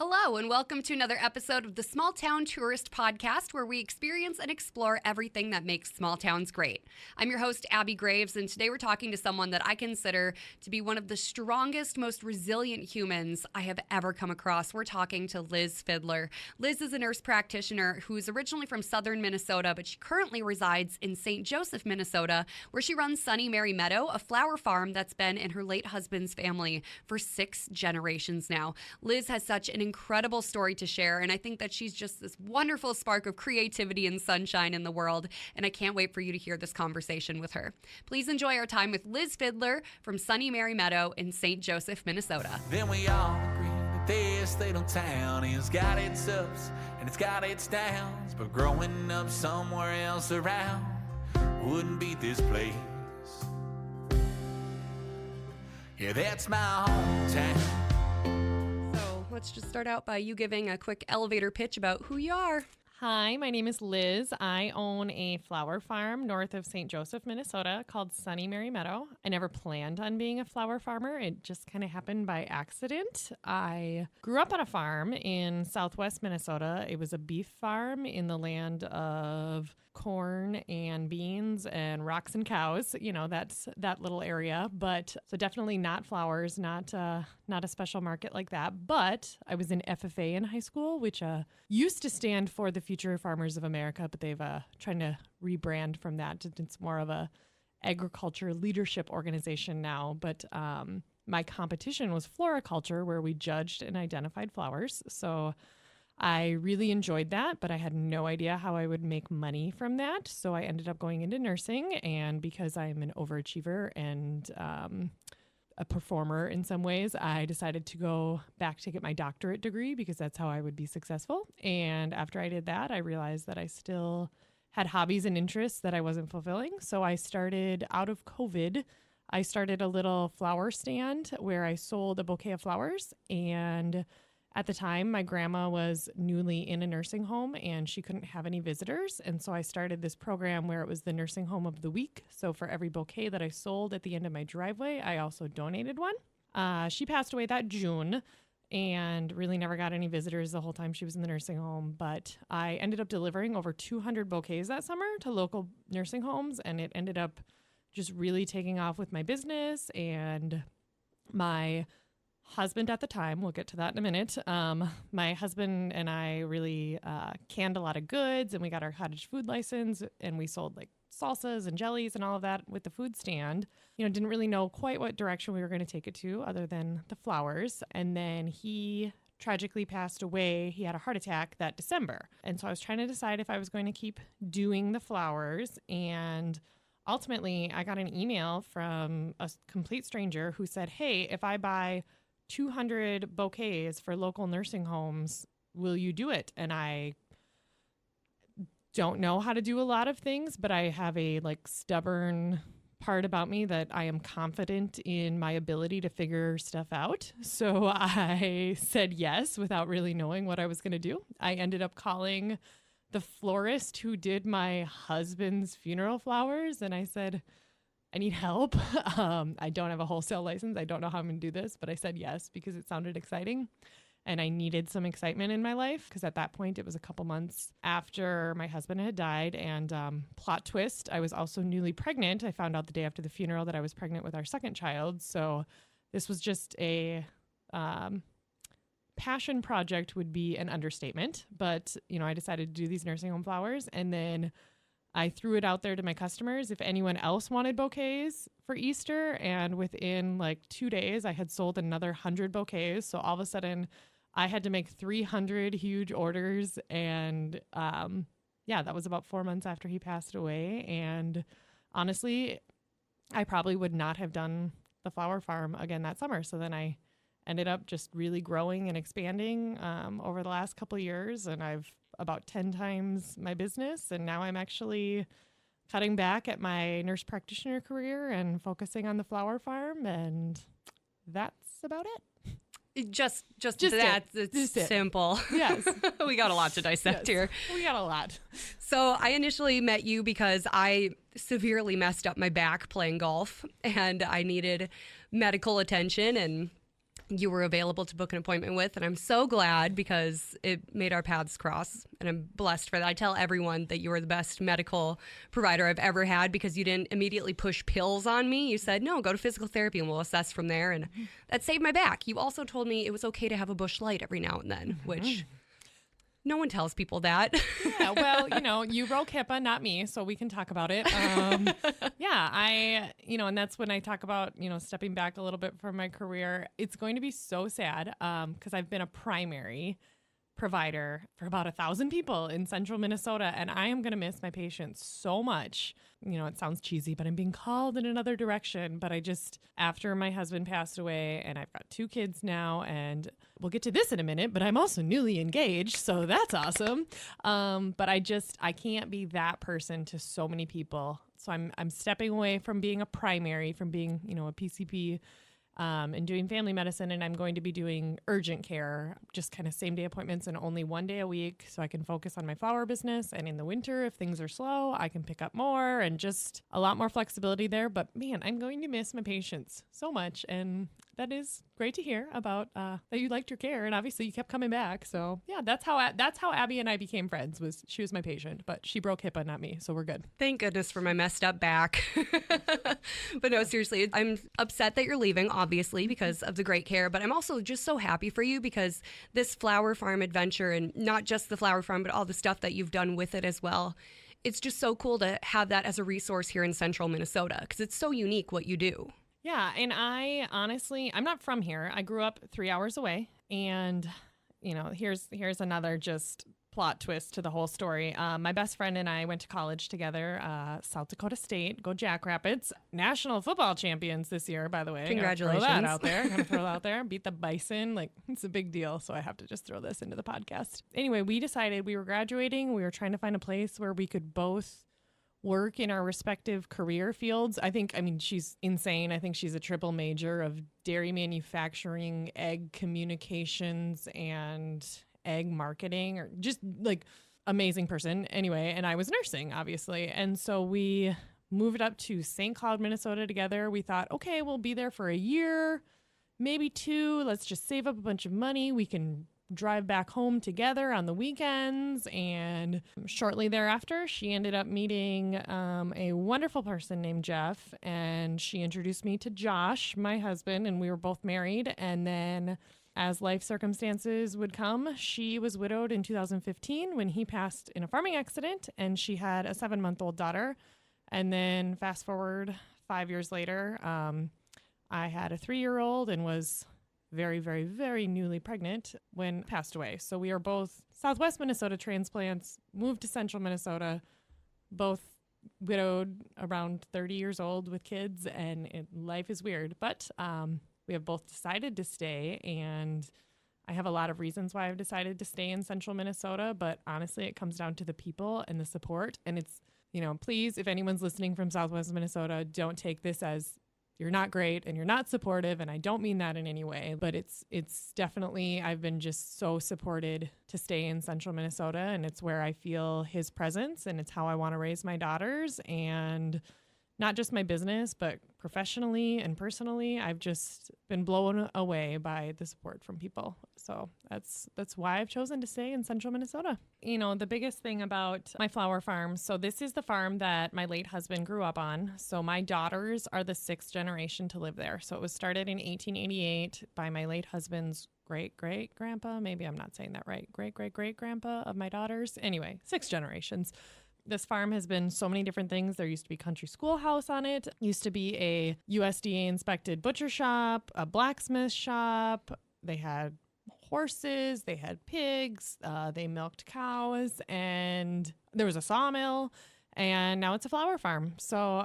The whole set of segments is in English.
Hello, and welcome to another episode of the Small Town Tourist Podcast, where we experience and explore everything that makes small towns great. I'm your host, Abby Graves, and today we're talking to someone that I consider to be one of the strongest, most resilient humans I have ever come across. We're talking to Liz Fiedler. Liz is a nurse practitioner who's originally from southern Minnesota, but she currently resides in St. Joseph, Minnesota, where she runs Sunny Mary Meadow, a flower farm that's been in her late husband's family for 6 generations now. Liz has such an incredible story to share, and I think that she's just this wonderful spark of creativity and sunshine in the world, and I can't wait for you to hear this conversation with her. Please enjoy our time with Liz Fiedler from Sunny Mary Meadow in St. Joseph, Minnesota. Then we all agree that this little town has got its ups and it's got its downs, but growing up somewhere else around wouldn't beat this place. Yeah, that's my hometown. Let's just start out by you giving a quick elevator pitch about who you are. Hi, my name is Liz. I own a flower farm north of St. Joseph, Minnesota called Sunny Mary Meadow. I never planned on being a flower farmer. It just kind of happened by accident. I grew up on a farm in southwest Minnesota. It was a beef farm in the land of corn and beans and rocks and cows. You know, that's that little area. But so definitely not flowers, not a special market like that. But I was in FFA in high school, which used to stand for the Future Farmers of America, but they've trying to rebrand from that. It's more of a agriculture leadership organization now. But my competition was floriculture, where we judged and identified flowers. So I really enjoyed that, but I had no idea how I would make money from that. So I ended up going into nursing, and because I'm an overachiever and a performer in some ways, I decided to go back to get my doctorate degree because that's how I would be successful. And after I did that, I realized that I still had hobbies and interests that I wasn't fulfilling. So I started out of COVID. I started a little flower stand where I sold a bouquet of flowers. And at the time, my grandma was newly in a nursing home and she couldn't have any visitors. And so I started this program where it was the nursing home of the week. So for every bouquet that I sold at the end of my driveway, I also donated one. She passed away that June and really never got any visitors the whole time she was in the nursing home. But I ended up delivering over 200 bouquets that summer to local nursing homes. And it ended up just really taking off with my business. And my husband at the time, we'll get to that in a minute. My husband and I really canned a lot of goods, and we got our cottage food license, and we sold like salsas and jellies and all of that with the food stand. You know, didn't really know quite what direction we were going to take it to other than the flowers. And then he tragically passed away. He had a heart attack that December. And so I was trying to decide if I was going to keep doing the flowers. And ultimately, I got an email from a complete stranger who said, hey, if I buy 200 bouquets for local nursing homes, will you do it? And I don't know how to do a lot of things, but I have a stubborn part about me that I am confident in my ability to figure stuff out. So I said yes without really knowing what I was going to do. I ended up calling the florist who did my husband's funeral flowers, and I said, I need help. I don't have a wholesale license. I don't know how I'm going to do this, but I said yes because it sounded exciting and I needed some excitement in my life because at that point it was a couple months after my husband had died. And plot twist, I was also newly pregnant. I found out the day after the funeral that I was pregnant with our second child. So this was just a passion project would be an understatement. But, you know, I decided to do these nursing home flowers, and then I threw it out there to my customers if anyone else wanted bouquets for Easter. And within 2 days, I had sold another 100 bouquets. So all of a sudden, I had to make 300 huge orders. And that was about 4 months after he passed away. And honestly, I probably would not have done the flower farm again that summer. So then I ended up just really growing and expanding over the last couple of years. And I've about 10 times my business. And now I'm actually cutting back at my nurse practitioner career and focusing on the flower farm. And that's about it. Just that. It's simple. Yes. We got a lot to dissect here. We got a lot. So I initially met you because I severely messed up my back playing golf and I needed medical attention, and you were available to book an appointment with. And I'm so glad because it made our paths cross. And I'm blessed for that. I tell everyone that you were the best medical provider I've ever had because you didn't immediately push pills on me. You said, no, go to physical therapy and we'll assess from there. And that saved my back. You also told me it was okay to have a bush light every now and then, which no one tells people that. Yeah, well, you broke HIPAA, not me, so we can talk about it. And that's when I talk about, stepping back a little bit from my career. It's going to be so sad because I've been a primary provider for about 1,000 people in central Minnesota, and I am going to miss my patients so much. It sounds cheesy, but I'm being called in another direction. But after my husband passed away, and I've got 2 kids now, and we'll get to this in a minute, but I'm also newly engaged, so that's awesome. But I can't be that person to so many people. So I'm stepping away from being a primary, from being, a PCP, and doing family medicine, and I'm going to be doing urgent care, just kind of same day appointments and only 1 day a week so I can focus on my flower business. And in the winter, if things are slow, I can pick up more and just a lot more flexibility there. But man, I'm going to miss my patients so much. And that is great to hear about that you liked your care, and obviously you kept coming back. So yeah, that's how Abby and I became friends. She was my patient, but she broke HIPAA, not me, so we're good. Thank goodness for my messed up back. But no, seriously, I'm upset that you're leaving, obviously, because of the great care, but I'm also just so happy for you because this flower farm adventure, and not just the flower farm, but all the stuff that you've done with it as well. It's just so cool to have that as a resource here in central Minnesota because it's so unique what you do. Yeah, and I'm not from here. I grew up 3 hours away, and here's another just plot twist to the whole story. My best friend and I went to college together, South Dakota State, go Jackrabbits, national football champions this year, by the way. Congratulations. Throw that out there. Gonna throw it out there. Beat the Bison. It's a big deal, so I have to just throw this into the podcast. Anyway, we decided we were graduating. We were trying to find a place where we could both work in our respective career fields. She's insane. I think she's a triple major of dairy manufacturing, egg communications, and egg marketing, or just amazing person. Anyway, and I was nursing, obviously. And so we moved up to St. Cloud, Minnesota together. We thought, okay, we'll be there for a year, maybe 2. Let's just save up a bunch of money. We can drive back home together on the weekends. And shortly thereafter, she ended up meeting a wonderful person named Jeff, and she introduced me to Josh, my husband, and we were both married. And then as life circumstances would come, she was widowed in 2015 when he passed in a farming accident, and she had a 7-month-old daughter. And then fast forward 5 years later, I had a 3-year-old and was very, very, very newly pregnant when passed away. So we are both Southwest Minnesota transplants, moved to central Minnesota, both widowed, around 30 years old with kids, and life is weird. But we have both decided to stay, and I have a lot of reasons why I've decided to stay in central Minnesota, but honestly, it comes down to the people and the support. And it's, please, if anyone's listening from Southwest Minnesota, don't take this as you're not great and you're not supportive, and I don't mean that in any way, but it's definitely, I've been just so supported to stay in central Minnesota, and it's where I feel his presence, and it's how I want to raise my daughters, and not just my business, but professionally and personally, I've just been blown away by the support from people. So that's why I've chosen to stay in central Minnesota. The biggest thing about my flower farm, so this is the farm that my late husband grew up on. So my daughters are the 6th generation to live there. So it was started in 1888 by my late husband's great-great-grandpa. Maybe I'm not saying that right. Great-great-great-grandpa of my daughters. Anyway, 6 generations. This farm has been so many different things. There used to be country schoolhouse on it. Used to be a USDA inspected butcher shop, a blacksmith shop. They had horses, they had pigs, they milked cows, and there was a sawmill, and now it's a flower farm. So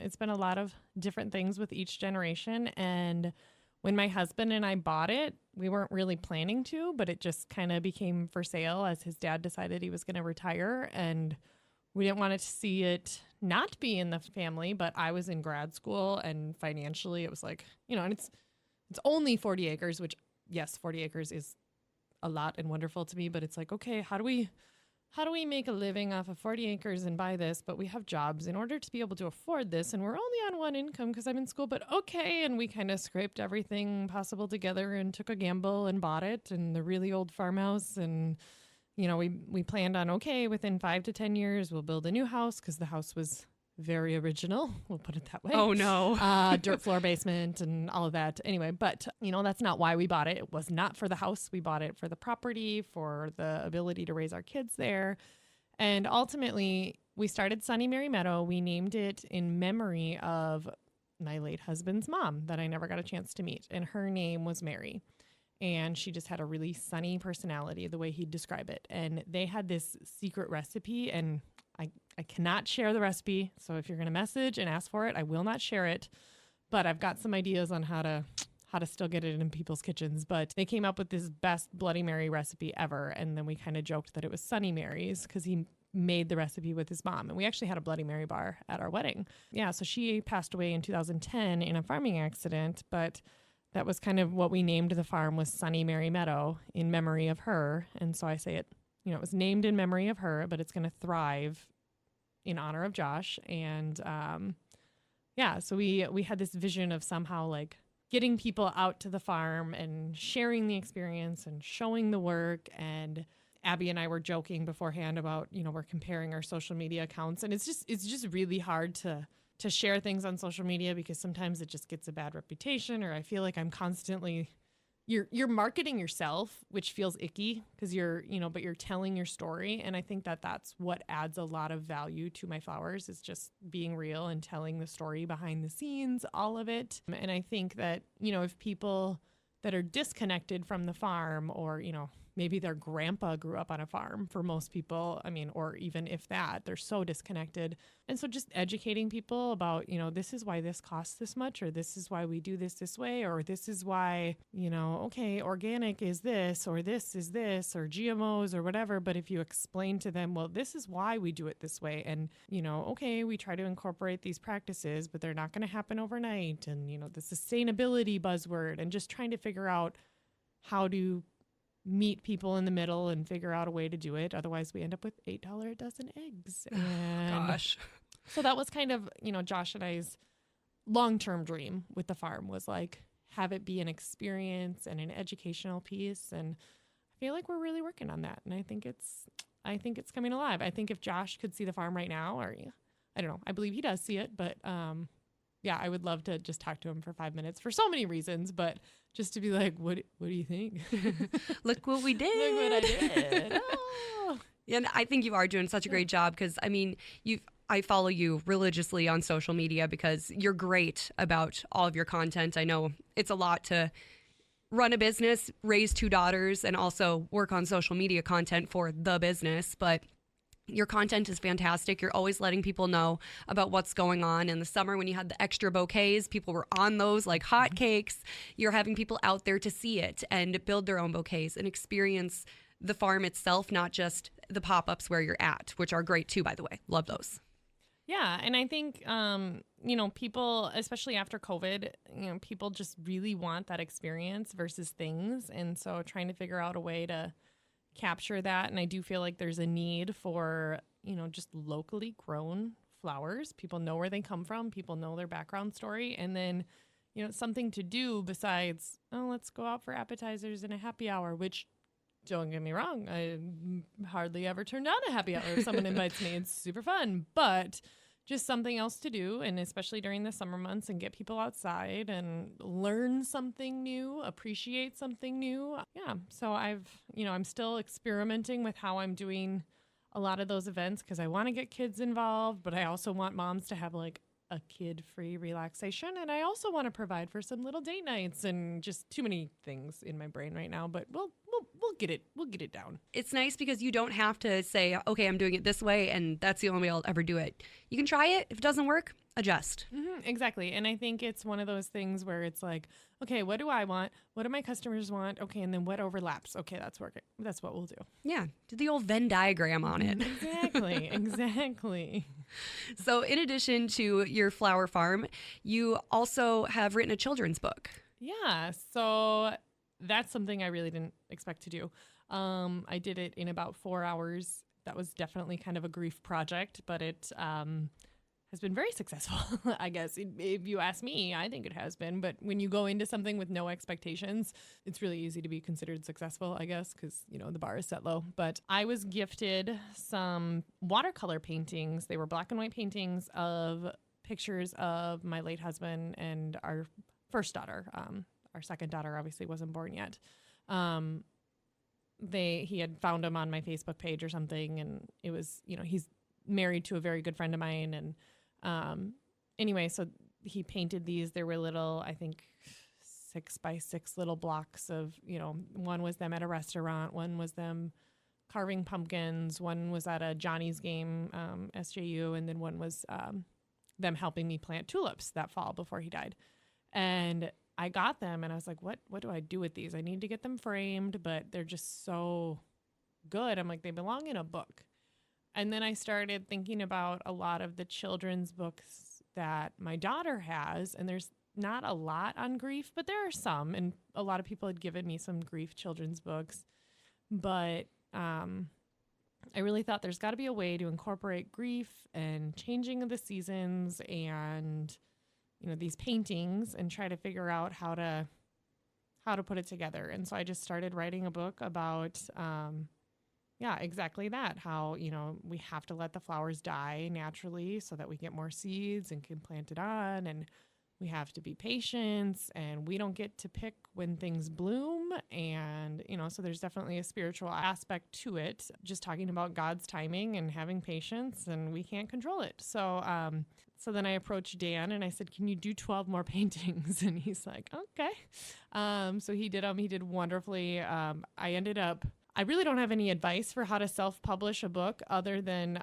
it's been a lot of different things with each generation. And when my husband and I bought it, we weren't really planning to, but it just kind of became for sale as his dad decided he was going to retire, and we didn't want to see it not be in the family, but I was in grad school, and financially it was and it's only 40 acres, which yes, 40 acres is a lot and wonderful to me, but it's okay, how do we how do we make a living off of 40 acres and buy this, but we have jobs in order to be able to afford this, and we're only on one income because I'm in school, but okay. And we kind of scraped everything possible together and took a gamble and bought it, and the really old farmhouse. And, we planned on, okay, within 5 to 10 years, we'll build a new house because the house was very original. We'll put it that way. Oh, no. Dirt floor basement and all of that. Anyway, but, that's not why we bought it. It was not for the house. We bought it for the property, for the ability to raise our kids there. And ultimately, we started Sunny Mary Meadow. We named it in memory of my late husband's mom that I never got a chance to meet. And her name was Mary. And she just had a really sunny personality, the way he'd describe it. And they had this secret recipe, and I cannot share the recipe. So if you're going to message and ask for it, I will not share it. But I've got some ideas on how to still get it in people's kitchens. But they came up with this best Bloody Mary recipe ever. And then we kind of joked that it was Sunny Mary's because he made the recipe with his mom. And we actually had a Bloody Mary bar at our wedding. Yeah, so she passed away in 2010 in a farming accident. But that was kind of what we named the farm, was Sunny Mary Meadow, in memory of her. And so I say it, it was named in memory of her, but it's going to thrive in honor of Josh. And so we had this vision of somehow like getting people out to the farm and sharing the experience and showing the work. And Abby and I were joking beforehand about, we're comparing our social media accounts, and it's just really hard to share things on social media because sometimes it just gets a bad reputation, or I feel like I'm constantly you're marketing yourself, which feels icky because but you're telling your story. And I think that that's what adds a lot of value to my flowers, is just being real and telling the story behind the scenes, all of it. And I think that, if people that are disconnected from the farm, or, maybe their grandpa grew up on a farm, for most people, or even if that, they're so disconnected. And so just educating people about, this is why this costs this much, or this is why we do this way, or this is why, okay, organic is this, or this is this, or GMOs or whatever. But if you explain to them, well, this is why we do it this way. And, okay, we try to incorporate these practices, but they're not going to happen overnight. And, the sustainability buzzword, and just trying to figure out how to meet people in the middle and figure out a way to do it. Otherwise, we end up with $8 a dozen eggs. And Gosh. So that was kind of, Josh and I's long-term dream with the farm, was like, have it be an experience and an educational piece. And I feel like we're really working on that. And I think it's coming alive. I think if Josh could see the farm right now, or I don't know, I believe he does see it, but I would love to just talk to him for 5 minutes for so many reasons, but just to be like, what do you think? Look what we did. Look what I did. Oh. And I think you are doing such a great job, because I follow you religiously on social media because you're great about all of your content. I know it's a lot to run a business, raise 2 daughters, and also work on social media content for the business, but your content is fantastic. You're always letting people know about what's going on. In the summer, when you had the extra bouquets, people were on those like hotcakes. You're having people out there to see it and build their own bouquets and experience the farm itself, not just the pop-ups where you're at, which are great too, by the way. Love those. Yeah. And I think, people, especially after COVID, people just really want that experience versus things. And so trying to figure out a way to capture that. And I do feel like there's a need for, just locally grown flowers. People know where they come from. People know their background story. And then, something to do besides, let's go out for appetizers and a happy hour, which, don't get me wrong, I hardly ever turn down a happy hour if someone invites me. It's super fun, but just something else to do, and especially during the summer months, and get people outside and learn something new, appreciate something new. Yeah, so I'm still experimenting with how I'm doing a lot of those events, because I want to get kids involved, but I also want moms to have like a kid-free relaxation, and I also want to provide for some little date nights, and just too many things in my brain right now, but we'll get it down. It's nice because you don't have to say, okay, I'm doing it this way, and that's the only way I'll ever do it. You can try it. If it doesn't work, adjust. Mm-hmm, exactly. And I think it's one of those things where it's like, okay, what do I want? What do my customers want? Okay, and then what overlaps? Okay, that's working. That's what we'll do. Yeah, do the old Venn diagram on it. Exactly. So in addition to your flower farm, you also have written a children's book. Yeah, so that's something I really didn't expect to do. I did it in about 4 hours that was definitely kind of a grief project, but it has been very successful, I guess. If you ask me, I think it has been. But when you go into something with no expectations, it's really easy to be considered successful, I guess, because, the bar is set low. But I was gifted some watercolor paintings. They were black and white paintings of pictures of my late husband and our first daughter. Our second daughter obviously wasn't born yet. He had found them on my Facebook page or something, and it was, he's married to a very good friend of mine, and anyway, so he painted these. There were little, I think 6x6 little blocks of, one was them at a restaurant, one was them carving pumpkins, one was at a Johnny's game, SJU, and then one was them helping me plant tulips that fall before he died. And I got them and I was like, what do I do with these? I need to get them framed, but they're just so good. I'm like, they belong in a book. And then I started thinking about a lot of the children's books that my daughter has, and there's not a lot on grief, but there are some, and a lot of people had given me some grief children's books. But I really thought there's got to be a way to incorporate grief and changing of the seasons and, these paintings, and try to figure out how to put it together. And so I just started writing a book about exactly that. How, we have to let the flowers die naturally so that we get more seeds and can plant it on. And we have to be patient, and we don't get to pick when things bloom. And, so there's definitely a spiritual aspect to it. Just talking about God's timing and having patience, and we can't control it. So then I approached Dan and I said, can you do 12 more paintings? And he's like, okay. So he did them. He did wonderfully. I really don't have any advice for how to self-publish a book other than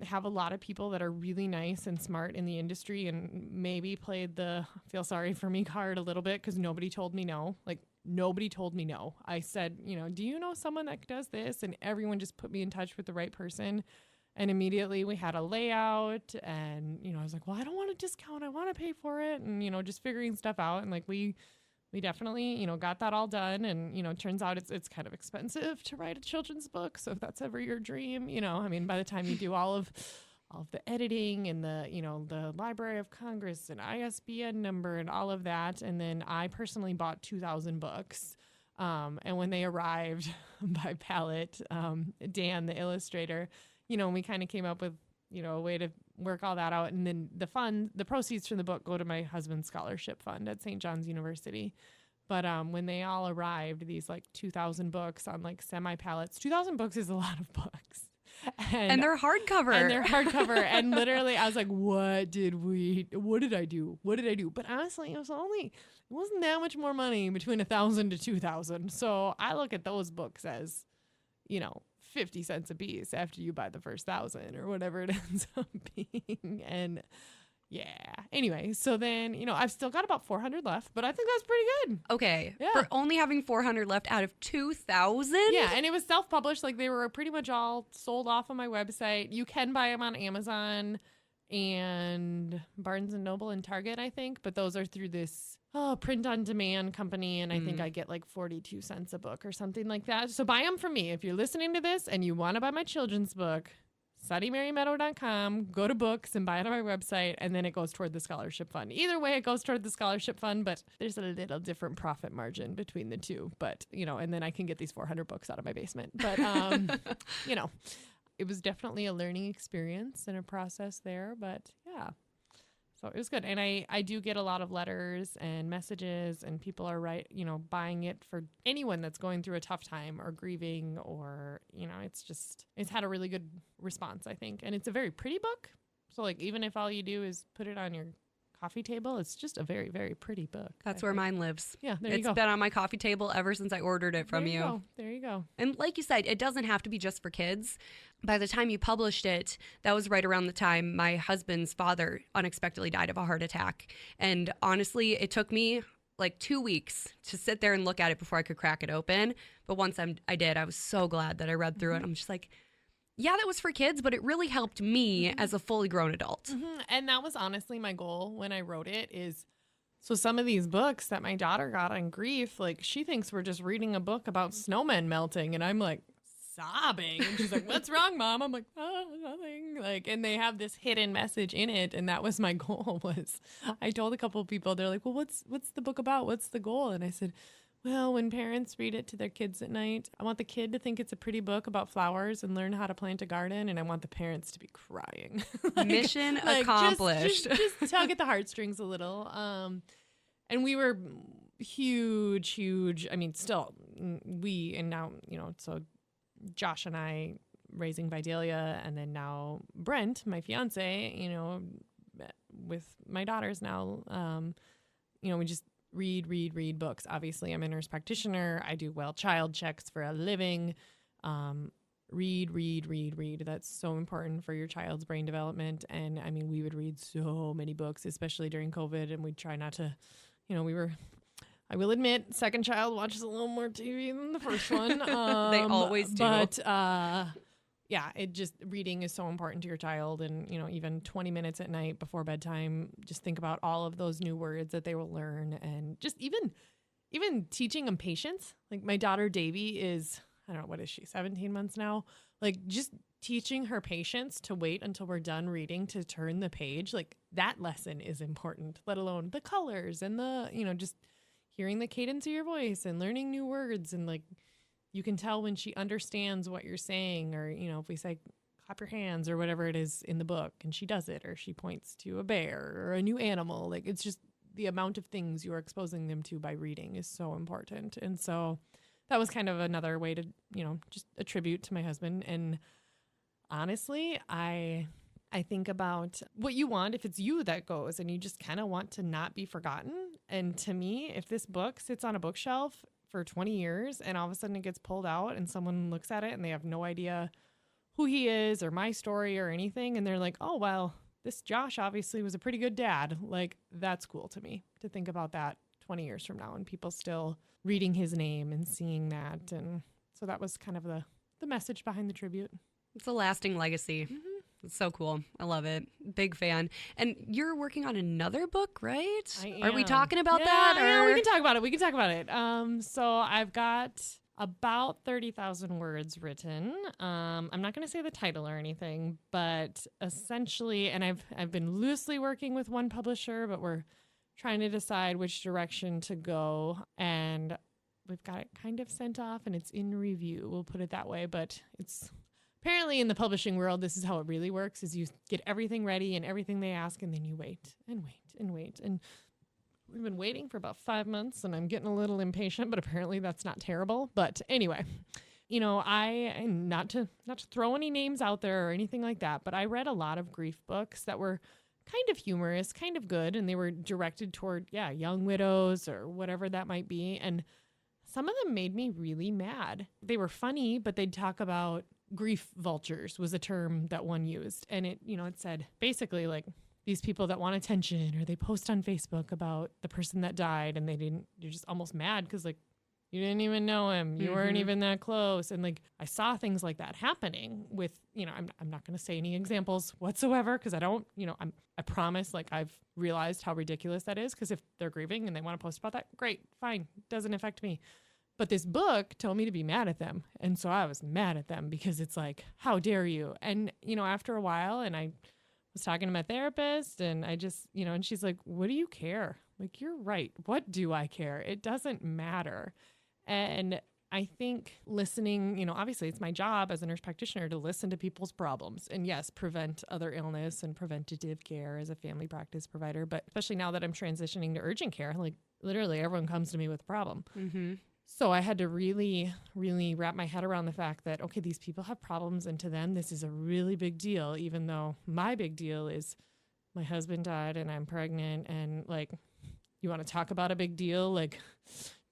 have a lot of people that are really nice and smart in the industry, and maybe played the feel sorry for me card a little bit, because nobody told me no. Like, nobody told me no. I said, do you know someone that does this? And everyone just put me in touch with the right person. And immediately we had a layout, and, I was like, well, I don't want a discount. I want to pay for it. And, just figuring stuff out. And like, we definitely, got that all done. And, turns out it's kind of expensive to write a children's book. So if that's ever your dream, by the time you do all of the editing and the Library of Congress and ISBN number and all of that. And then I personally bought 2,000 books. And when they arrived by pallet, Dan, the illustrator, we kind of came up with, a way to work all that out. And then the proceeds from the book go to my husband's scholarship fund at St. John's University. But when they all arrived, these 2,000 books on semi-pallets, 2,000 books is a lot of books. And they're hardcover. And literally I was like, what did I do? But honestly, it wasn't that much more money between 1,000 to 2,000. So I look at those books as, 50 cents a piece after you buy the first 1,000 or whatever it ends up being. And anyway, so then, I've still got about 400 left, but I think that's pretty good. Okay. Yeah. For only having 400 left out of 2,000? Yeah. And it was self-published. They were pretty much all sold off on my website. You can buy them on Amazon and Barnes & Noble and Target, I think. But those are through this print-on-demand company, and I think I get 42 cents a book or something like that. So buy them from me. If you're listening to this and you want to buy my children's book, sunnymarymeadow.com, go to books and buy it on my website, and then it goes toward the scholarship fund. Either way, it goes toward the scholarship fund, but there's a little different profit margin between the two. But, and then I can get these 400 books out of my basement. But, it was definitely a learning experience and a process there, but yeah. So it was good. And I do get a lot of letters and messages, and people are buying it for anyone that's going through a tough time or grieving, or, it's had a really good response, I think. And it's a very pretty book. So even if all you do is put it on your coffee table, it's just a very, very pretty book. That's where mine lives. Yeah, there you go. It's been on my coffee table ever since I ordered it from you. There you go. And like you said, it doesn't have to be just for kids. By the time you published it, that was right around the time my husband's father unexpectedly died of a heart attack. And honestly, it took me 2 weeks to sit there and look at it before I could crack it open. But once I did, I was so glad that I read through it. I'm just like, yeah, that was for kids, but it really helped me as a fully grown adult. And that was honestly my goal when I wrote it is, so some of these books that my daughter got on grief, she thinks we're just reading a book about snowmen melting. And I'm like, sobbing. And she's like, what's wrong, Mom? I'm like, oh, nothing. Like, and they have this hidden message in it. And that was my goal. Was I told a couple of people, they're like, well, what's the book about? What's the goal? And I said, well, when parents read it to their kids at night, I want the kid to think it's a pretty book about flowers and learn how to plant a garden. And I want the parents to be crying. Mission accomplished. Just tug at the heartstrings a little. And we were huge. I mean, still, and now, so Josh and I raising Vidalia, and then now Brent, my fiance, with my daughters now, we just read books. Obviously, I'm a nurse practitioner. I do well child checks for a living. Read. That's so important for your child's brain development. And I mean, we would read so many books, especially during COVID, and we'd try not to, I will admit, second child watches a little more TV than the first one. They always do. But reading is so important to your child. And, even 20 minutes at night before bedtime, just think about all of those new words that they will learn. And just even teaching them patience. Like my daughter, Davy, is, I don't know, what is she, 17 months now? Like just teaching her patience to wait until we're done reading to turn the page. Like that lesson is important, let alone the colors and the, just hearing the cadence of your voice and learning new words. And like, you can tell when she understands what you're saying, or, if we say clap your hands or whatever it is in the book and she does it, or she points to a bear or a new animal. Like it's just the amount of things you're exposing them to by reading is so important. And so that was kind of another way to, just a tribute to my husband. And honestly, I think about what you want if it's you that goes and you just kind of want to not be forgotten. And to me, if this book sits on a bookshelf for 20 years and all of a sudden it gets pulled out and someone looks at it and they have no idea who he is or my story or anything, and they're like, oh, well, this Josh obviously was a pretty good dad. Like, that's cool to me to think about that 20 years from now and people still reading his name and seeing that. And so that was kind of the message behind the tribute. It's a lasting legacy. Mm-hmm. It's so cool. I love it. Big fan. And you're working on another book, right? I am. Are we talking about that? Or? Yeah, we can talk about it. So I've got about 30,000 words written. I'm not going to say the title or anything, but essentially, and I've been loosely working with one publisher, but we're trying to decide which direction to go. And we've got it kind of sent off and it's in review. We'll put it that way, but it's... Apparently in the publishing world, this is how it really works, is you get everything ready and everything they ask, and then you wait and wait and wait. And we've been waiting for about 5 months, and I'm getting a little impatient, but apparently that's not terrible. But anyway, I not to throw any names out there or anything like that, but I read a lot of grief books that were kind of humorous, kind of good, and they were directed toward, young widows or whatever that might be. And some of them made me really mad. They were funny, but they'd talk about grief vultures was a term that one used. And it said basically like these people that want attention, or they post on Facebook about the person that died and you're just almost mad because like you didn't even know him. You weren't even that close. And like I saw things like that happening with, I'm not going to say any examples whatsoever because I don't, I promise like I've realized how ridiculous that is, because if they're grieving and they want to post about that, great, fine, doesn't affect me. But this book told me to be mad at them. And so I was mad at them because it's like, how dare you? And, after a while, and I was talking to my therapist and I just, and she's like, what do you care? Like, you're right. What do I care? It doesn't matter. And I think listening, obviously it's my job as a nurse practitioner to listen to people's problems and yes, prevent other illness and preventative care as a family practice provider. But especially now that I'm transitioning to urgent care, like literally everyone comes to me with a problem. Mm-hmm. So I had to really, really wrap my head around the fact that, okay, these people have problems, and to them, this is a really big deal, even though my big deal is my husband died and I'm pregnant. And like, you want to talk about a big deal? Like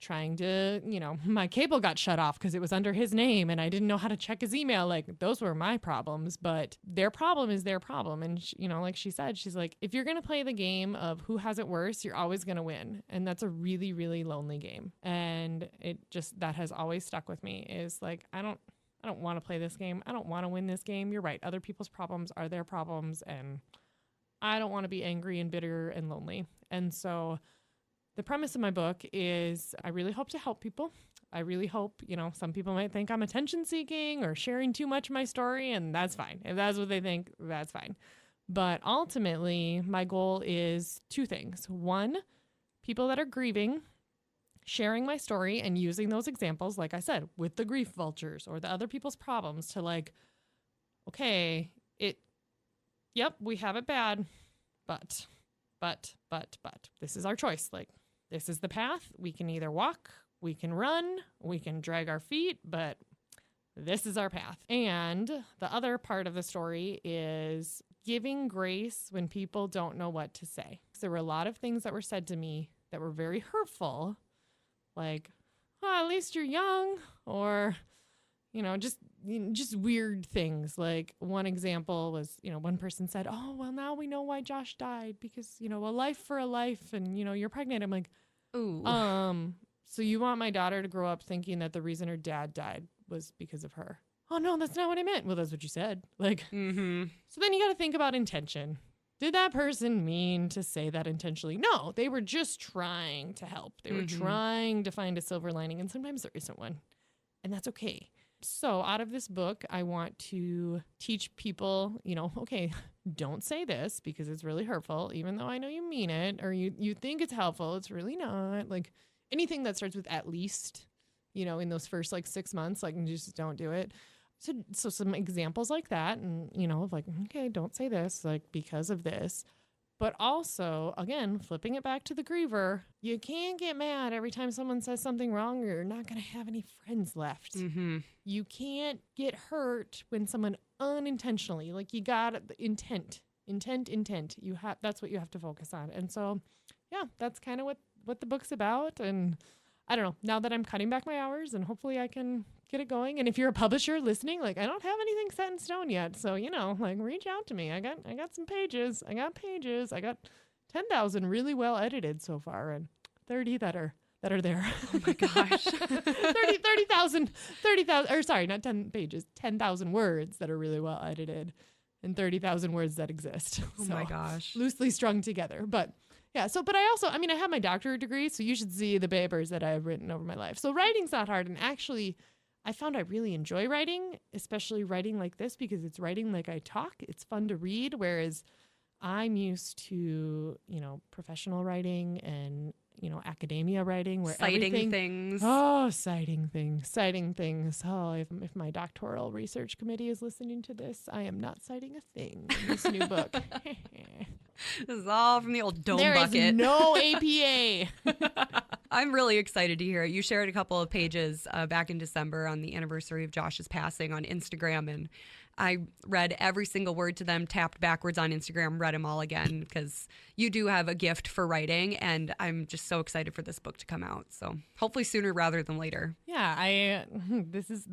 trying to, my cable got shut off because it was under his name and I didn't know how to check his email. Like those were my problems, but their problem is their problem. And like she said, she's like, if you're going to play the game of who has it worse, you're always going to win. And that's a really, really lonely game. And that has always stuck with me, is like, I don't want to play this game. I don't want to win this game. You're right. Other people's problems are their problems. And I don't want to be angry and bitter and lonely. And so the premise of my book is I really hope to help people. I really hope, some people might think I'm attention seeking or sharing too much of my story, and that's fine. If that's what they think, that's fine. But ultimately, my goal is two things. One, people that are grieving, sharing my story and using those examples, like I said, with the grief vultures or the other people's problems to like, okay, yep, we have it bad, but, this is our choice. Like, this is the path. We can either walk, we can run, we can drag our feet, but this is our path. And the other part of the story is giving grace when people don't know what to say. There were a lot of things that were said to me that were very hurtful, like, oh, at least you're young, or, just weird things. Like one example was, one person said, oh, well, now we know why Josh died because, a life for a life and, you're pregnant. I'm like, ooh. So you want my daughter to grow up thinking that the reason her dad died was because of her? Oh, no, that's not what I meant. Well, that's what you said. Like, So then you got to think about intention. Did that person mean to say that intentionally? No, they were just trying to help. They were trying to find a silver lining, and sometimes there isn't one, and that's okay. So out of this book, I want to teach people, okay, don't say this because it's really hurtful, even though I know you mean it, or you think it's helpful. It's really not. Like anything that starts with at least, in those first 6 months, just don't do it. So some examples like that, and, of okay, don't say this, because of this. But also, again, flipping it back to the griever, you can't get mad every time someone says something wrong or you're not going to have any friends left. You can't get hurt when someone unintentionally, you got the intent. That's what you have to focus on. And so, yeah, that's kind of what the book's about. And I don't know, now that I'm cutting back my hours and hopefully I can get it going. And if you're a publisher listening, I don't have anything set in stone yet. So, reach out to me. I got some pages. I got 10,000 really well edited so far and 30 that are there. Oh my gosh. 30,000, or sorry, not 10 pages, 10,000 words that are really well edited and 30,000 words that exist. Oh my gosh. Loosely strung together. But yeah, but I also, I have my doctorate degree, so you should see the papers that I've written over my life. So writing's not hard. And actually, I found I really enjoy writing, especially writing like this, because it's writing like I talk. It's fun to read, whereas I'm used to, professional writing and, academia writing where citing things. Oh, citing things. Oh, if my doctoral research committee is listening to this, I am not citing a thing in this new book. This is all from the old dome bucket. There is no APA. I'm really excited to hear it. You shared a couple of pages back in December on the anniversary of Josh's passing on Instagram, and I read every single word to them, tapped backwards on Instagram, read them all again, because you do have a gift for writing, and I'm just so excited for this book to come out. So hopefully sooner rather than later. Yeah, this is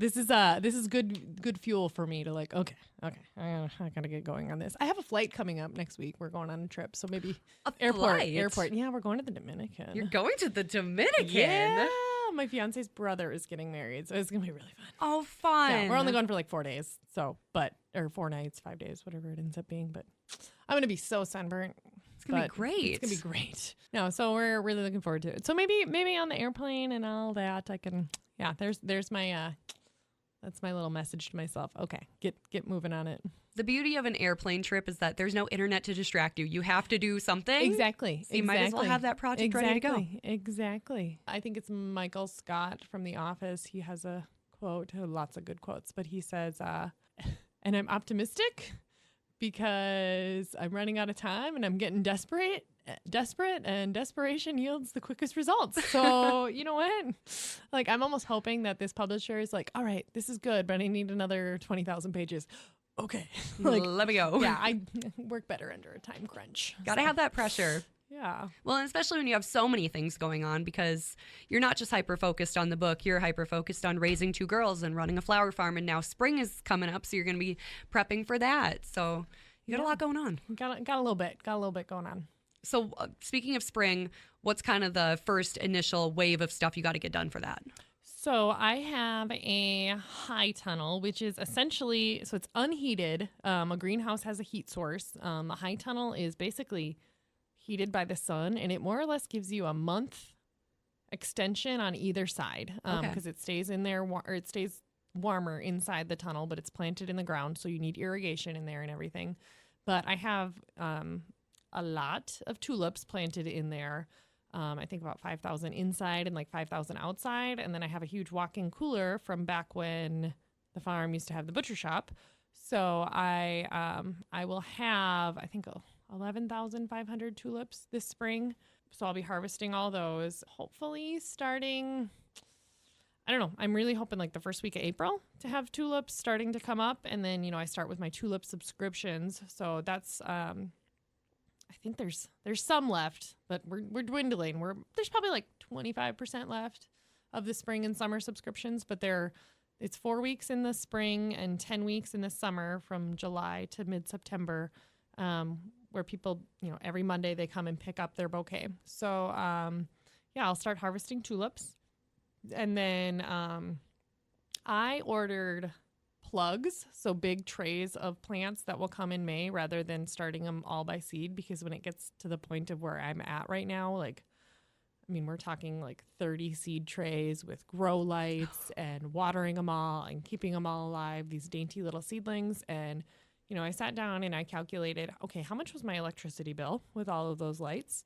good fuel for me to okay, I gotta get going on this. I have a flight coming up next week. We're going on a trip, so maybe airport. Yeah, we're going to the Dominican. You're going to the Dominican? Yeah. My fiance's brother is getting married, so it's gonna be really fun. Oh, fun! Yeah, we're only going for 4 days, or 4 nights, 5 days, whatever it ends up being. But I'm gonna be so sunburnt. It's gonna be great. It's gonna be great. No, so we're really looking forward to it. So maybe on the airplane and all that, I can. Yeah, there's my that's my little message to myself. Okay, get moving on it. The beauty of an airplane trip is that there's no internet to distract you. You have to do something. Exactly. So you might as well have that project ready to go. Exactly. I think it's Michael Scott from The Office. He has a quote, lots of good quotes, but he says, and I'm optimistic because I'm running out of time and I'm getting desperate, and desperation yields the quickest results. So, you know what? I'm almost hoping that this publisher is all right, this is good, but I need another 20,000 pages. Okay. Let me go. Yeah, I work better under a time crunch. Gotta have that pressure. Yeah. Well, and especially when you have so many things going on, because you're not just hyper-focused on the book, you're hyper-focused on raising 2 girls and running a flower farm, and now spring is coming up, so you're going to be prepping for that. So you got a lot going on. Got a little bit going on. So speaking of spring, what's kind of the first initial wave of stuff you got to get done for that? So I have a high tunnel, which is essentially, so it's unheated. A greenhouse has a heat source. A high tunnel is basically heated by the sun, and it more or less gives you a month extension on either side Okay. because it stays in there or it stays warmer inside the tunnel, but it's planted in the ground, so you need irrigation in there and everything. But I have a lot of tulips planted in there. I think about 5,000 inside and like 5,000 outside. And then I have a huge walk-in cooler from back when the farm used to have the butcher shop. So I will have, I think, 11,500 tulips this spring. So I'll be harvesting all those, hopefully starting, I don't know, I'm really hoping like the first week of April to have tulips starting to come up. And then, I start with my tulip subscriptions. So that's, I think there's some left, but we're dwindling. There's probably like 25% left of the spring and summer subscriptions, but it's 4 weeks in the spring and 10 weeks in the summer from July to mid-September, where people, every Monday they come and pick up their bouquet. So, I'll start harvesting tulips. And then I ordered plugs, so big trays of plants that will come in May rather than starting them all by seed, because when it gets to the point of where I'm at right now, we're talking like 30 seed trays with grow lights and watering them all and keeping them all alive, these dainty little seedlings. And, I sat down and I calculated, okay, how much was my electricity bill with all of those lights?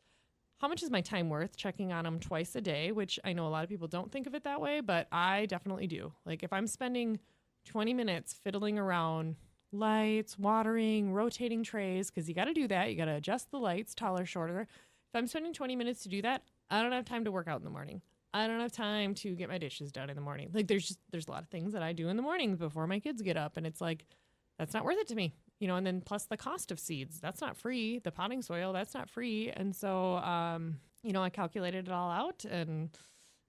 How much is my time worth checking on them twice a day, which I know a lot of people don't think of it that way, but I definitely do. Like if I'm spending 20 minutes fiddling around lights, watering, rotating trays, because you got to do that. You got to adjust the lights, taller, shorter. If I'm spending 20 minutes to do that, I don't have time to work out in the morning. I don't have time to get my dishes done in the morning. Like there's a lot of things that I do in the mornings before my kids get up. And it's like, that's not worth it to me, and then plus the cost of seeds, that's not free. The potting soil, that's not free. And so, I calculated it all out and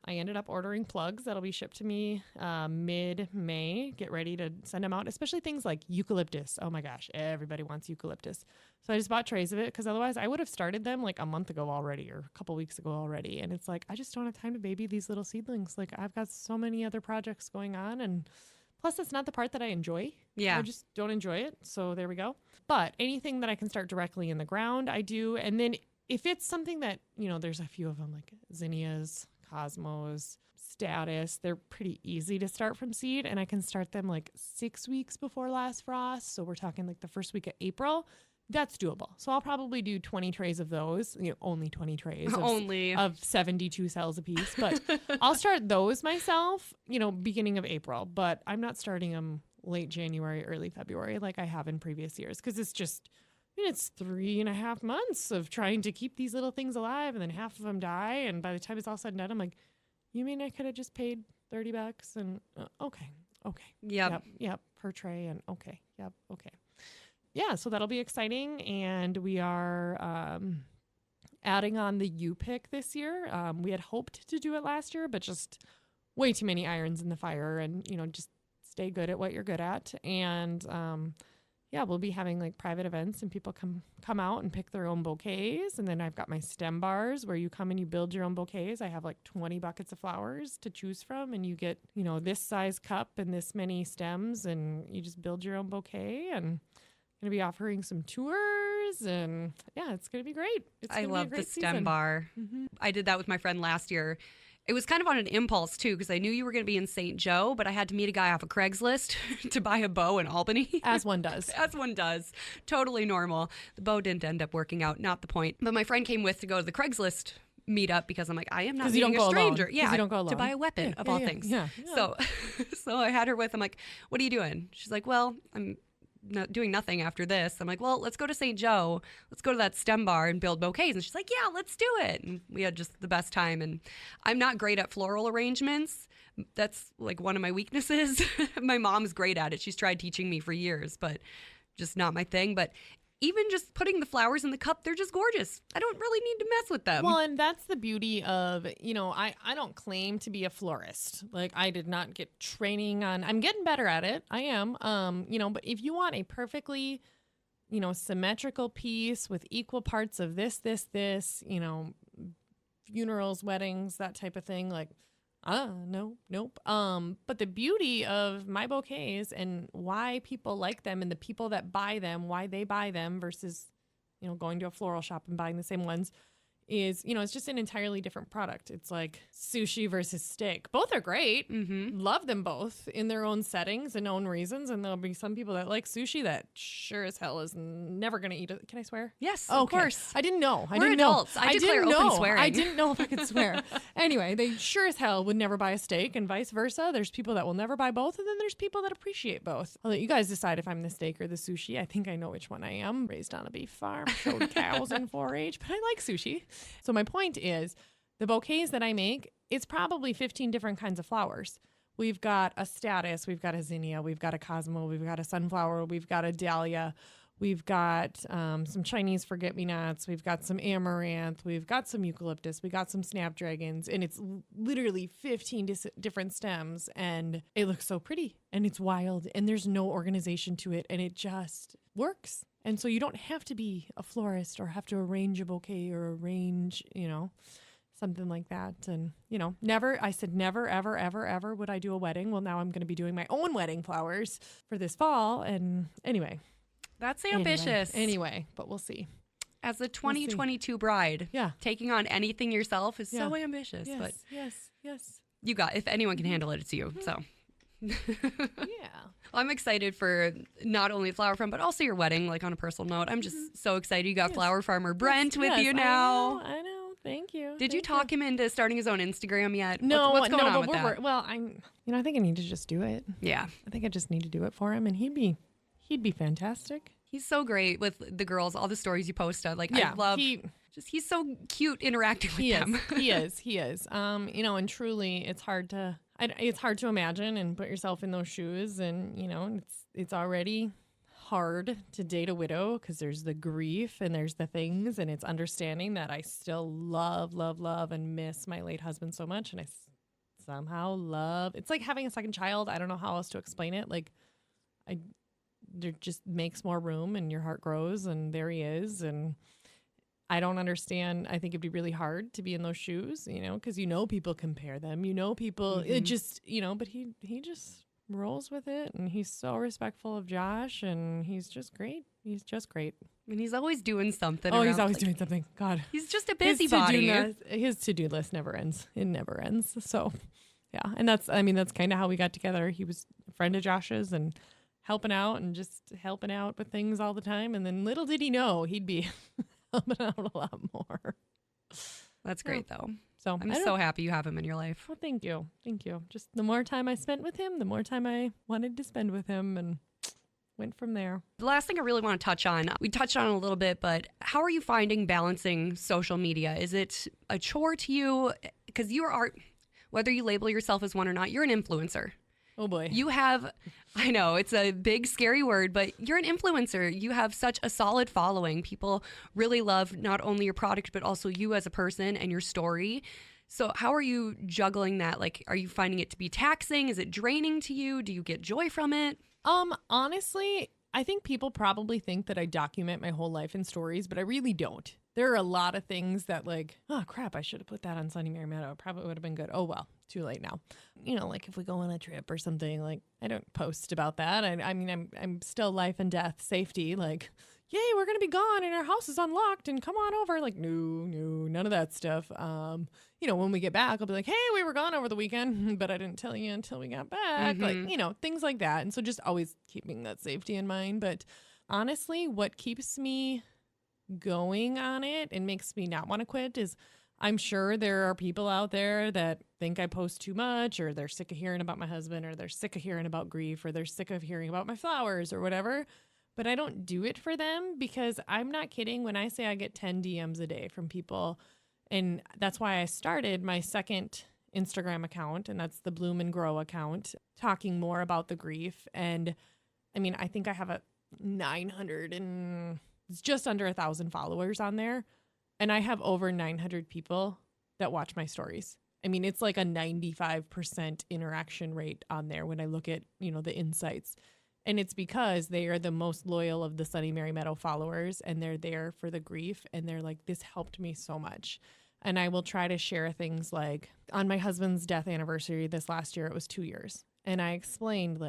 I ended up ordering plugs that'll be shipped to me mid-May. Get ready to send them out, especially things like eucalyptus. Oh my gosh, everybody wants eucalyptus. So I just bought trays of it because otherwise I would have started them like a month ago already or a couple weeks ago already. And it's like, I just don't have time to baby these little seedlings. Like I've got so many other projects going on, and plus it's not the part that I enjoy. Yeah. I just don't enjoy it. So there we go. But anything that I can start directly in the ground, I do. And then if it's something that, there's a few of them like zinnias, cosmos, status, they're pretty easy to start from seed, and I can start them like 6 weeks before last frost. So we're talking like the first week of April. That's doable. So I'll probably do 20 trays of those, only 20 trays of 72 cells a piece, but I'll start those myself, beginning of April, but I'm not starting them late January, early February like I have in previous years, because it's just, it's 3.5 months of trying to keep these little things alive, and then half of them die. And by the time it's all said and done, I'm like, you mean I could have just paid $30 and okay. Yep. Per tray. And okay. Yeah. So that'll be exciting. And we are, adding on the U-pick this year. We had hoped to do it last year, but just way too many irons in the fire, and, just stay good at what you're good at. And, we'll be having like private events and people come out and pick their own bouquets. And then I've got my stem bars where you come and you build your own bouquets. I have like 20 buckets of flowers to choose from, and you get, this size cup and this many stems, and you just build your own bouquet. And I'm going to be offering some tours, and it's going to be great. I love the stem season. bar. Mm-hmm. I did that with my friend last year. It was kind of on an impulse, too, because I knew you were going to be in St. Joe, but I had to meet a guy off of Craigslist to buy a bow in Albany. As one does. As one does. Totally normal. The bow didn't end up working out, not the point. But my friend came with to go to the Craigslist meetup because I'm like, I am not meeting a stranger. Alone. Yeah, you don't go alone. To buy a weapon of all things. Yeah. So I had her with. I'm like, what are you doing? She's like, well, I'm not doing nothing after this. I'm like, well, let's go to St. Joe. Let's go to that stem bar and build bouquets. And she's like, yeah, let's do it. And we had just the best time. And I'm not great at floral arrangements. That's like one of my weaknesses. My mom's great at it. She's tried teaching me for years, but just not my thing. But even just putting the flowers in the cup, they're just gorgeous. I don't really need to mess with them. Well, and that's the beauty of, I don't claim to be a florist. Like, I did not get training on, I'm getting better at it. I am. But if you want a perfectly, symmetrical piece with equal parts of this, funerals, weddings, that type of thing, like, nope. But the beauty of my bouquets and why people like them and the people that buy them, why they buy them versus, going to a floral shop and buying the same ones is, it's just an entirely different product. It's like sushi versus steak. Both are great. Mm-hmm. Love them both in their own settings and own reasons. And there'll be some people that like sushi that sure as hell is never going to eat it. Can I swear? Yes, Okay. of course. I didn't know. We're adults. I declare open swearing. I didn't know if I could swear. Anyway, they sure as hell would never buy a steak and vice versa. There's people that will never buy both. And then there's people that appreciate both. I'll let you guys decide if I'm the steak or the sushi. I think I know which one I am. Raised on a beef farm, showed cows in 4-H, but I like sushi. So my point is the bouquets that I make, it's probably 15 different kinds of flowers. We've got a statice, we've got a zinnia, we've got a cosmo, we've got a sunflower, we've got a dahlia, we've got some Chinese forget-me-nots, we've got some amaranth, we've got some eucalyptus, we got some snapdragons, and it's literally 15 different stems, and it looks so pretty, and it's wild, and there's no organization to it, and it just works. And so you don't have to be a florist or have to arrange a bouquet or arrange, something like that. And, I said never, ever, ever, ever would I do a wedding. Well, now I'm going to be doing my own wedding flowers for this fall. And anyway. That's ambitious. Anyway, but we'll see. As a 2022 bride, taking on anything yourself is so ambitious. Yes, but yes. you got, if anyone can handle it, it's you. So. I'm excited for not only Flower Farm, but also your wedding, like on a personal note. I'm just so excited. You got Flower Farmer Brent with you now. I know. Thank you. Did you talk him into starting his own Instagram yet? No, what's going on with that? Well, I think I need to just do it. Yeah. I think I just need to do it for him, and he'd be fantastic. He's so great with the girls, all the stories you post. I love he's so cute interacting with them. He is. And truly it's hard to imagine and put yourself in those shoes. And, it's already hard to date a widow because there's the grief and there's the things, and it's understanding that I still love and miss my late husband so much. And I somehow love, it's like having a second child. I don't know how else to explain it. Like there just makes more room and your heart grows, and there he is. And I don't understand. I think it'd be really hard to be in those shoes, because people compare them, people, it just, but he just rolls with it, and he's so respectful of Josh, and he's just great. He's just great. And he's always doing something. He's always doing something. God. He's just a busybody. His to-do list never ends. It never ends. So, yeah. And that's kind of how we got together. He was a friend of Josh's and helping out with things all the time. And then little did he know he'd be helping out a lot more. That's great, though. So I'm so happy you have him in your life. Well, thank you. Just the more time I spent with him, the more time I wanted to spend with him, and went from there. The last thing I really want to touch on, we touched on it a little bit, but how are you finding balancing social media? Is it a chore to you? Because you are, whether you label yourself as one or not, you're an influencer. Oh boy. You have, I know it's a big, scary word, but you're an influencer. You have such a solid following. People really love not only your product, but also you as a person and your story. So how are you juggling that? Like, are you finding it to be taxing? Is it draining to you? Do you get joy from it? Honestly, I think people probably think that I document my whole life in stories, but I really don't. There are a lot of things that oh crap, I should have put that on Sunny Mary Meadow. Probably would have been good. Oh well, too late now. Like if we go on a trip or something, I don't post about that. I'm still life and death safety. Yay, we're gonna be gone and our house is unlocked and come on over. No, none of that stuff. When we get back, I'll be like, hey, we were gone over the weekend, but I didn't tell you until we got back. Mm-hmm. Things like that. And so just always keeping that safety in mind. But honestly, what keeps me going on it and makes me not want to quit is I'm sure there are people out there that think I post too much, or they're sick of hearing about my husband, or they're sick of hearing about grief, or they're sick of hearing about my flowers or whatever. But I don't do it for them, because I'm not kidding when I say I get 10 DMs a day from people. And that's why I started my second Instagram account, and that's the Bloom and Grow account, talking more about the grief. And I think I have a 900 and it's just under 1,000 followers on there. And I have over 900 people that watch my stories. It's like a 95% interaction rate on there when I look at, the insights. And it's because they are the most loyal of the Sunny Mary Meadow followers, and they're there for the grief. And they're like, this helped me so much. And I will try to share things like on my husband's death anniversary this last year, it was 2 years. And I explained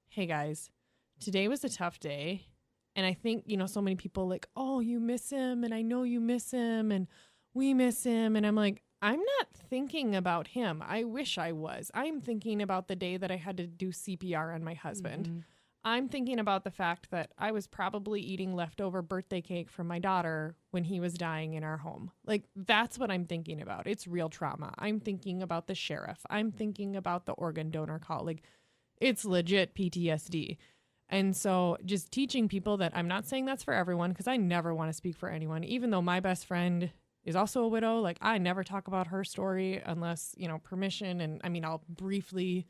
hey guys, today was a tough day. And I think, so many people oh, you miss him. And I know you miss him. And we miss him. And I'm like, I'm not thinking about him. I wish I was. I'm thinking about the day that I had to do CPR on my husband. Mm-hmm. I'm thinking about the fact that I was probably eating leftover birthday cake from my daughter when he was dying in our home. Like, that's what I'm thinking about. It's real trauma. I'm thinking about the sheriff. I'm thinking about the organ donor call. Like, it's legit PTSD. And so just teaching people that, I'm not saying that's for everyone, because I never want to speak for anyone, even though my best friend is also a widow. Like, I never talk about her story unless, permission. And I mean, I'll briefly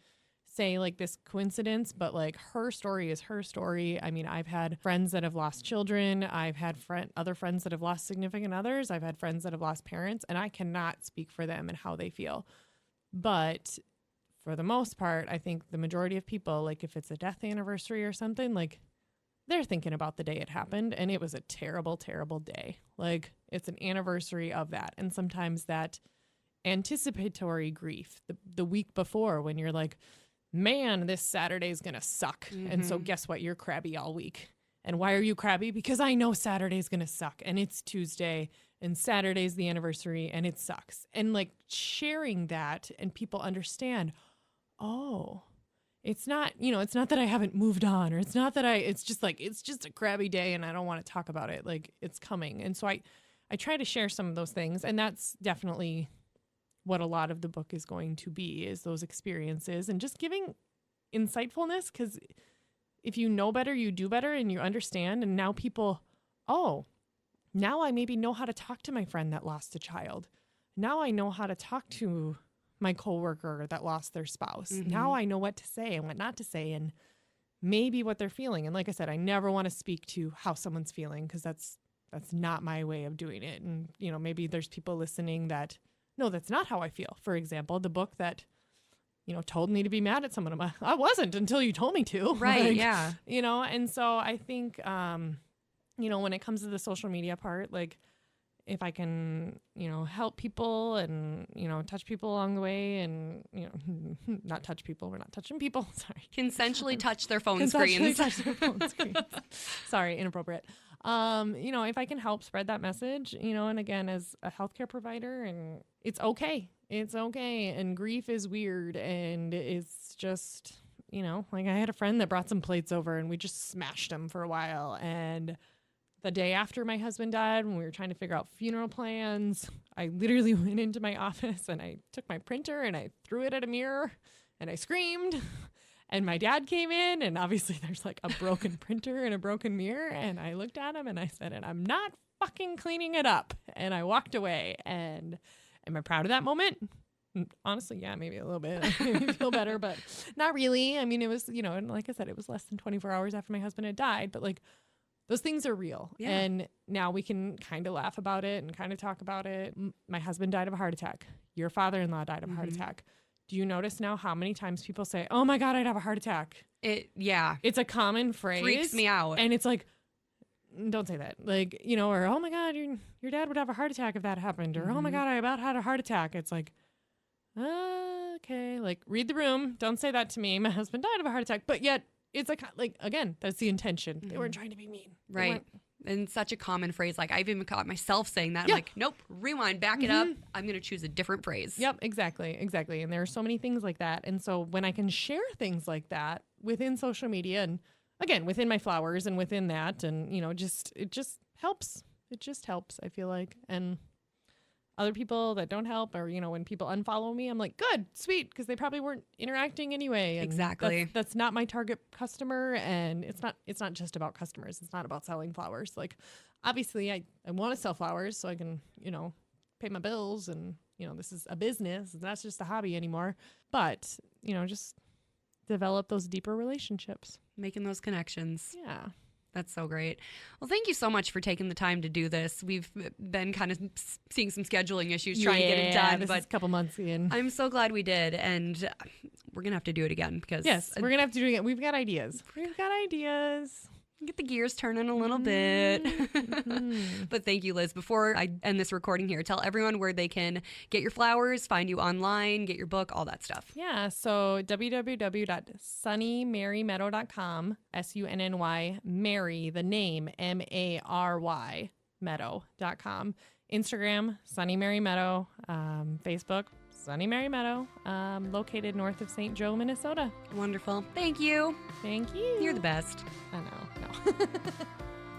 say like this coincidence, but like her story is her story. I mean, I've had friends that have lost children. I've had other friends that have lost significant others. I've had friends that have lost parents, and I cannot speak for them and how they feel. But for the most part, I think the majority of people, like if it's a death anniversary or something, like they're thinking about the day it happened, and it was a terrible, terrible day. Like, it's an anniversary of that. And sometimes that anticipatory grief, the week before, when you're like, man, this Saturday is going to suck. Mm-hmm. And so guess what? You're crabby all week. And why are you crabby? Because I know Saturday's going to suck, and it's Tuesday, and Saturday's the anniversary, and it sucks. And like sharing that, and people understand, oh, it's not, it's not that I haven't moved on, or it's not that it's just a crabby day and I don't want to talk about it. Like, it's coming. And so I try to share some of those things. And that's definitely what a lot of the book is going to be, is those experiences and just giving insightfulness. Because if you know better, you do better, and you understand. And now people, now I maybe know how to talk to my friend that lost a child. Now I know how to talk to my coworker that lost their spouse. Mm-hmm. Now I know what to say and what not to say, and maybe what they're feeling. And like I said, I never want to speak to how someone's feeling, because that's not my way of doing it. And, maybe there's people listening that, no, that's not how I feel. For example, the book that, told me to be mad at someone. I wasn't until you told me to. Right. Like, yeah. And so I think, when it comes to the social media part, like, if I can, help people and, touch people along the way, and, not touch people. We're not touching people. Sorry. Consensually touch their phone screens. Touch their phone screens. Sorry, inappropriate. If I can help spread that message, and again, as a healthcare provider, and it's okay. It's okay. And grief is weird. And it's just, like, I had a friend that brought some plates over, and we just smashed them for a while. And the day after my husband died, when we were trying to figure out funeral plans, I literally went into my office and I took my printer and I threw it at a mirror and I screamed. And my dad came in, and obviously there's like a broken printer and a broken mirror. And I looked at him and I said, and I'm not fucking cleaning it up. And I walked away. And am I proud of that moment? Honestly, yeah, maybe a little bit. It made me feel better, but not really. I mean, it was, and like I said, it was less than 24 hours after my husband had died, but like, those things are real. Yeah. And now we can kind of laugh about it and kind of talk about it. My husband died of a heart attack. Your father-in-law died of a heart attack. Do you notice now how many times people say, oh my God, I'd have a heart attack? Yeah. It's a common phrase. Freaks me out. And it's like, don't say that. Like, or, oh my God, your dad would have a heart attack if that happened. Or, oh my God, I about had a heart attack. It's like, okay, like, read the room. Don't say that to me. My husband died of a heart attack. But yet, it's like, again, that's the intention. They weren't trying to be mean. Right. And such a common phrase. Like, I've even caught myself saying that. Yeah. I'm like, nope, rewind, back it up. I'm going to choose a different phrase. Yep, exactly. And there are so many things like that. And so when I can share things like that within social media, and again, within my flowers and within that, and, it just helps. It just helps, I feel like. And other people that don't help, or, when people unfollow me, I'm like, good, sweet, because they probably weren't interacting anyway. And Exactly. That's not my target customer. And it's not just about customers. It's not about selling flowers. Like, obviously I want to sell flowers so I can, pay my bills, and, this is a business. It's not just a hobby anymore. But, just develop those deeper relationships. Making those connections. Yeah. That's so great. Well, thank you so much for taking the time to do this. We've been kind of seeing some scheduling issues trying to get it done, this but is a couple months in. I'm so glad we did, and we're going to have to do it again because Yes, we're going to have to do it again. We've got ideas. Get the gears turning a little bit. But thank you, Liz. Before I end this recording here, tell everyone where they can get your flowers, find you online, get your book, all that stuff. Yeah, so www.sunnymarymeadow.com, SUNNY, Mary, the name, MARY, meadow.com. Instagram, Sunny Mary Meadow. Facebook, Sunny Mary Meadow, located north of St. Joe, Minnesota. Wonderful. Thank you. Thank you. You're the best. I know. No.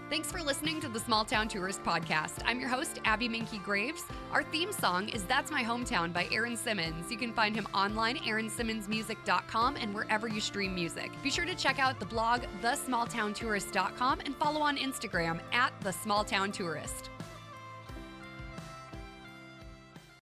Thanks for listening to the Small Town Tourist Podcast. I'm your host, Abby Minky Graves. Our theme song is That's My Hometown by Aaron Simmons. You can find him online, aaronsimmonsmusic.com, and wherever you stream music. Be sure to check out the blog, thesmalltowntourist.com, and follow on Instagram @thesmalltowntourist.